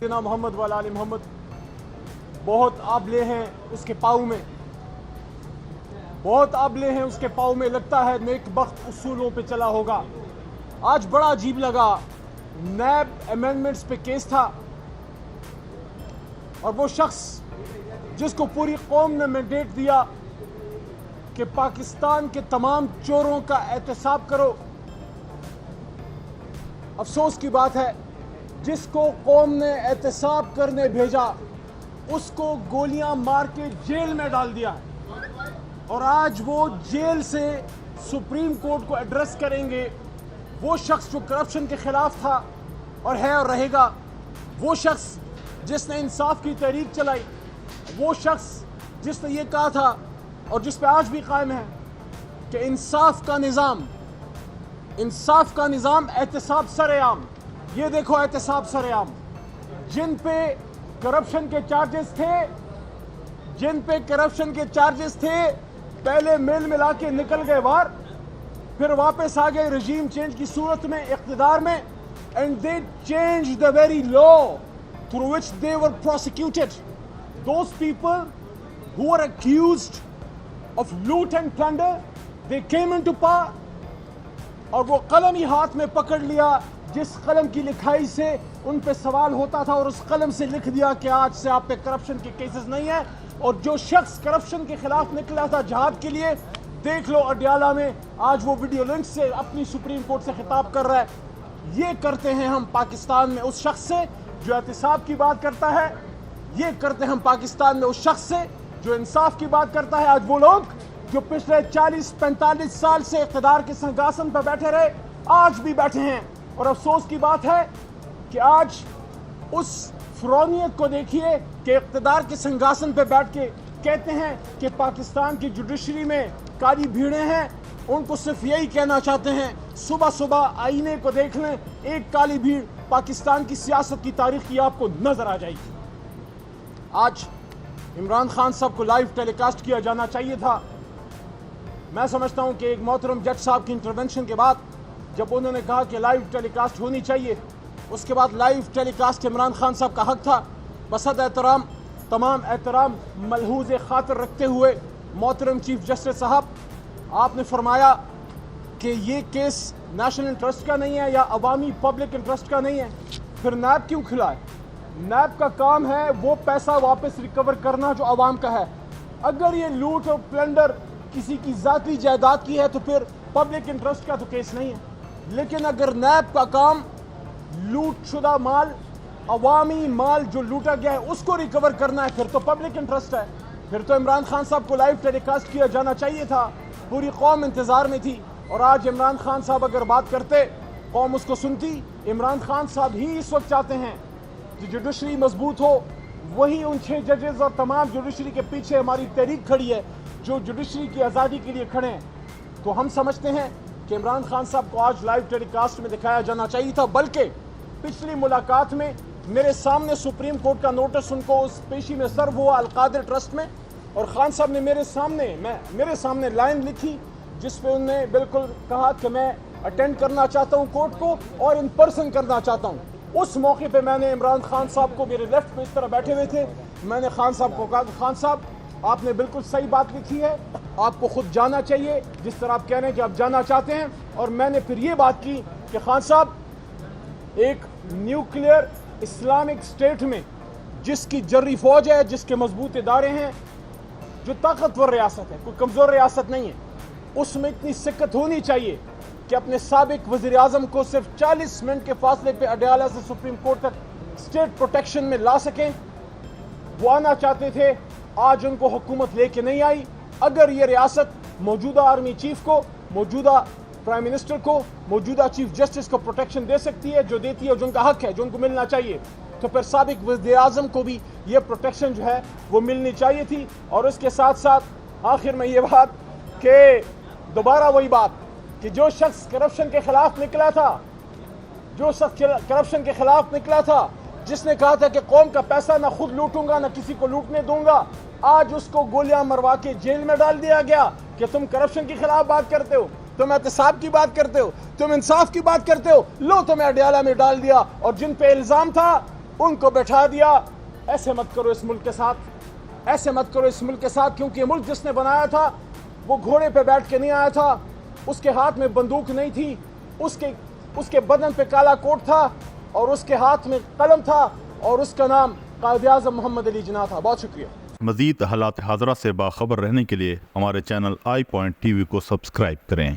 سیدنا محمد والا آل محمد بہت آبلے ہیں اس کے پاؤں میں، بہت آبلے ہیں اس کے پاؤں میں، لگتا ہے نیک بخت اصولوں پہ چلا ہوگا۔ آج بڑا عجیب لگا، نیب امینڈمنٹس پہ کیس تھا اور وہ شخص جس کو پوری قوم نے مینڈیٹ دیا کہ پاکستان کے تمام چوروں کا احتساب کرو، افسوس کی بات ہے جس کو قوم نے احتساب کرنے بھیجا اس کو گولیاں مار کے جیل میں ڈال دیا ہے، اور آج وہ جیل سے سپریم کورٹ کو ایڈریس کریں گے۔ وہ شخص جو کرپشن کے خلاف تھا اور ہے اور رہے گا، وہ شخص جس نے انصاف کی تحریک چلائی، وہ شخص جس نے یہ کہا تھا اور جس پہ آج بھی قائم ہے کہ انصاف کا نظام احتساب سر عام۔ یہ دیکھو احتساب سر عام، جن پہ کرپشن کے چارجز تھے پہلے مل ملا کے نکل گئے وار، پھر واپس آ گئے رجیم چینج کی صورت میں اقتدار میں، and they changed the very law through which they were prosecuted. Those people who were accused of loot and plunder, they came into power اور وہ قلم ہی ہاتھ میں پکڑ لیا جس قلم کی لکھائی سے ان پہ سوال ہوتا تھا، اور اس قلم سے لکھ دیا کہ آج سے آپ پہ کرپشن کے کیسز نہیں ہیں۔ اور جو شخص کرپشن کے خلاف نکلا تھا جہاد کے لیے، دیکھ لو اڈیالہ میں آج وہ ویڈیو لنک سے اپنی سپریم کورٹ سے خطاب کر رہا ہے۔ یہ کرتے ہیں ہم پاکستان میں اس شخص سے جو احتساب کی بات کرتا ہے، یہ کرتے ہیں ہم پاکستان میں اس شخص سے جو انصاف کی بات کرتا ہے۔ آج وہ لوگ جو پچھلے 40-45 سال سے اقتدار کے سنگاسن پر بیٹھے رہے، آج بھی بیٹھے ہیں، اور افسوس کی بات ہے کہ آج اس فرونیت کو دیکھیے کہ اقتدار کے سنگاسن پہ بیٹھ کے کہتے ہیں کہ پاکستان کی جوڈیشری میں کالی بھیڑیں ہیں۔ ان کو صرف یہی کہنا چاہتے ہیں، صبح صبح آئینے کو دیکھ لیں، ایک کالی بھیڑ پاکستان کی سیاست کی تاریخ کی آپ کو نظر آ جائے گی۔ آج عمران خان صاحب کو لائیو ٹیلی کاسٹ کیا جانا چاہیے تھا۔ میں سمجھتا ہوں کہ ایک محترم جج صاحب کی انٹرونشن کے بعد جب انہوں نے کہا کہ لائیو ٹیلی کاسٹ ہونی چاہیے، اس کے بعد لائیو ٹیلی کاسٹ عمران خان صاحب کا حق تھا۔ بصد احترام، تمام احترام ملحوظ خاطر رکھتے ہوئے محترم چیف جسٹس صاحب، آپ نے فرمایا کہ یہ کیس نیشنل انٹرسٹ کا نہیں ہے یا عوامی پبلک انٹرسٹ کا نہیں ہے، پھر نیب کیوں کھلا ہے؟ نیب کا کام ہے وہ پیسہ واپس ریکور کرنا جو عوام کا ہے۔ اگر یہ لوٹ اور پلنڈر کسی کی ذاتی جائیداد کی ہے تو پھر پبلک انٹرسٹ کا تو کیس نہیں ہے، لیکن اگر نیب کا کام لوٹ شدہ مال، عوامی مال جو لوٹا گیا ہے اس کو ریکور کرنا ہے، پھر تو پبلک انٹرسٹ ہے، پھر تو عمران خان صاحب کو لائیو ٹیلی کاسٹ کیا جانا چاہیے تھا۔ پوری قوم انتظار میں تھی، اور آج عمران خان صاحب اگر بات کرتے قوم اس کو سنتی۔ عمران خان صاحب ہی اس وقت چاہتے ہیں کہ جوڈیشری مضبوط ہو، وہی ان 6 ججز اور تمام جوڈیشری کے پیچھے ہماری تحریک کھڑی ہے جو جوڈیشری کی آزادی کے لیے کھڑے ہیں۔ تو ہم سمجھتے ہیں کہ عمران خان صاحب کو آج لائیو ٹیلی کاسٹ میں دکھایا جانا چاہیے تھا، بلکہ پچھلی ملاقات میں میرے سامنے سپریم کورٹ کا نوٹس ان کو اس پیشی میں سرو ہوا القادر ٹرسٹ میں، اور خان صاحب نے میرے سامنے لائن لکھی جس پہ انہوں نے بالکل کہا کہ میں اٹینڈ کرنا چاہتا ہوں کورٹ کو اور ان پرسن کرنا چاہتا ہوں۔ اس موقع پہ میں نے عمران خان صاحب کو، میرے لیفٹ پہ اس طرح بیٹھے ہوئے تھے، میں نے خان صاحب کو کہا کہ خان صاحب آپ نے بالکل صحیح بات لکھی ہے، آپ کو خود جانا چاہیے جس طرح آپ کہہ رہے ہیں کہ آپ جانا چاہتے ہیں۔ اور میں نے پھر یہ بات کی کہ خان صاحب، ایک نیوکلیئر اسلامک اسٹیٹ میں جس کی جری فوج ہے، جس کے مضبوط ادارے ہیں، جو طاقتور ریاست ہے، کوئی کمزور ریاست نہیں ہے، اس میں اتنی سکت ہونی چاہیے کہ اپنے سابق وزیر اعظم کو صرف 40 منٹ کے فاصلے پہ اڈیالہ سے سپریم کورٹ تک اسٹیٹ پروٹیکشن میں لا سکیں۔ وہ آنا چاہتے تھے، آج ان کو حکومت لے کے نہیں آئی۔ اگر یہ ریاست موجودہ آرمی چیف کو، موجودہ پرائم منسٹر کو، موجودہ چیف جسٹس کو پروٹیکشن دے سکتی ہے، جو دیتی ہے، جو ان کا حق ہے، جو ان کو ملنا چاہیے، تو پھر سابق وزیر اعظم کو بھی یہ پروٹیکشن جو ہے وہ ملنی چاہیے تھی۔ اور اس کے ساتھ ساتھ آخر میں یہ بات کہ دوبارہ وہی بات کہ جو شخص کرپشن کے خلاف نکلا تھا، جس نے کہا تھا کہ قوم کا پیسہ نہ خود لوٹوں گا نہ کسی کو لوٹنے دوں گا، آج اس کو گولیاں مروا کے جیل میں ڈال دیا گیا کہ تم کرپشن کے خلاف بات کرتے ہو، تم احتساب کی بات کرتے ہو، تم انصاف کی بات کرتے ہو، لو تمہیں اڈیالہ میں ڈال دیا۔ اور جن پہ الزام تھا ان کو بٹھا دیا. ایسے مت کرو اس ملک کے ساتھ, ایسے مت کرو اس ملک کے ساتھ, کیونکہ یہ ملک جس نے بنایا تھا وہ گھوڑے پہ بیٹھ کے نہیں آیا تھا, اس کے ہاتھ میں بندوق نہیں تھی, اس کے بدن پہ کالا کوٹ تھا اور اس کے ہاتھ میں قلم تھا اور اس کا نام قائد اعظم محمد علی جناح تھا. بہت شکریہ. مزید حالات حاضرہ سے باخبر رہنے کے لیے ہمارے channel I point T V کو سبسکرائب کریں.